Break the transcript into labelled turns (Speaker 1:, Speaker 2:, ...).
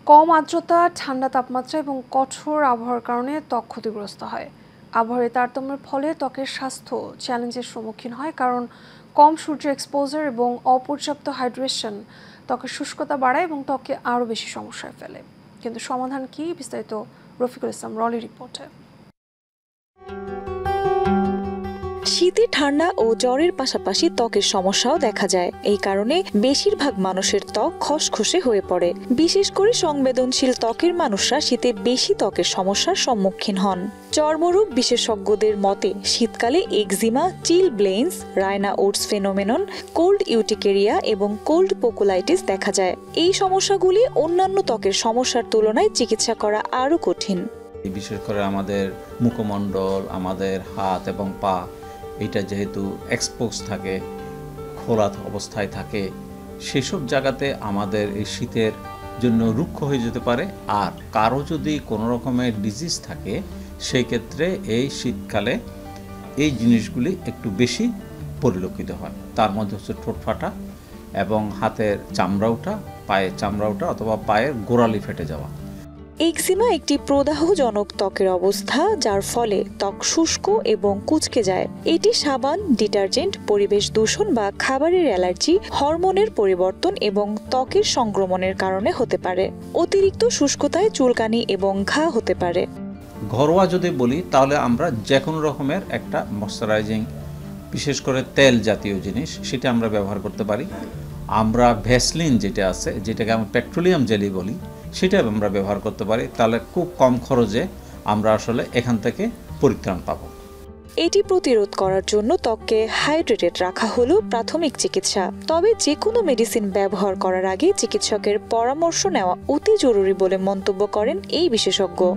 Speaker 1: কম আর্দ্রতা, ঠান্ডা তাপমাত্রা এবং কঠোর আবহাওয়ার কারণে ত্বক ক্ষতিগ্রস্ত হয়। আবহাওয়ার তারতম্যের ফলে ত্বকের স্বাস্থ্য চ্যালেঞ্জের সম্মুখীন হয়, কারণ কম সূর্য এক্সপোজার এবং অপর্যাপ্ত হাইড্রেশন ত্বকের শুষ্কতা বাড়ায় এবং ত্বককে আরও বেশি সমস্যায় ফেলে। কিন্তু সমাধান কি? বিস্তারিত রফিকুল ইসলাম রলি রিপোর্টে।
Speaker 2: শীতে ঠান্ডা ও জ্বরের পাশাপাশি ত্বকের সমস্যাও দেখা যায়। এই কারণে বেশিরভাগ মানুষের ত্বক খসখসে হয়ে পড়ে। বিশেষ করে সংবেদনশীল ত্বকের মানুষরা শীতে বেশি ত্বকের সমস্যার সম্মুখীন হন। চর্মরোগ বিশেষজ্ঞদের মতে শীতকালে একজিমা, চিলব্লেইন্স, রায়না-উডস ফেনোমেনন, কোল্ড ইউটিকেরিয়া এবং কোল্ড পোকুলাইটিস দেখা যায়। এই সমস্যাগুলি অন্যান্য ত্বকের সমস্যার তুলনায় চিকিৎসা করা আরও কঠিন।
Speaker 3: বিশেষ করে আমাদের মুখমণ্ডল, আমাদের হাত এবং পা, এটা যেহেতু এক্সপোজ থাকে, খোলা অবস্থায় থাকে, সেসব জায়গাতে আমাদের এই শীতের জন্য রুক্ষ হয়ে যেতে পারে। আর কারো যদি কোনো রকমের ডিজিজ থাকে, সেই ক্ষেত্রে এই শীতকালে এই জিনিসগুলি একটু বেশি পরিলক্ষিত হয়। তার মধ্যে হচ্ছে ঠোঁট ফাটা এবং হাতের চামড়া ওঠা, পায়ের চামড়া ওঠা অথবা পায়ের গোড়ালি ফেটে যাওয়া।
Speaker 2: একজিমা একটি প্রদাহজনক ত্বকের অবস্থা, যার ফলে ত্বক শুষ্ক এবং কুঁচকে যায়। এটি সাবান, ডিটারজেন্ট, পরিবেশ দূষণ বা খাবারের অ্যালার্জি, হরমোনের পরিবর্তন এবং ত্বকের সংক্রমণের কারণে হতে পারে। অতিরিক্ত শুষ্কতায় চুলকানি এবং ঘা হতে পারে।
Speaker 3: ঘরোয়া যদি বলি তাহলে আমরা যে কোনো রকমের একটা ময়শ্চারাইজিং, বিশেষ করে তেল জাতীয় জিনিস, সেটা আমরা ব্যবহার করতে পারি। আমরা ভ্যাসলিন যেটা আছে, যেটাকে আমরা পেট্রোলিয়াম জেলি বলি, সেটা আমরা ব্যবহার করতে পারি। তাহলে খুব কম খরচে আমরা আসলে এখান থেকে পরিত্রাণ পাব।
Speaker 2: এটি প্রতিরোধ করার জন্য ত্বককে হাইড্রেটেড রাখা হলো প্রাথমিক চিকিৎসা। তবে যে কোনো মেডিসিন ব্যবহার করার আগে চিকিৎসকের পরামর্শ নেওয়া অতি জরুরি বলে মন্তব্য করেন এই বিশেষজ্ঞ।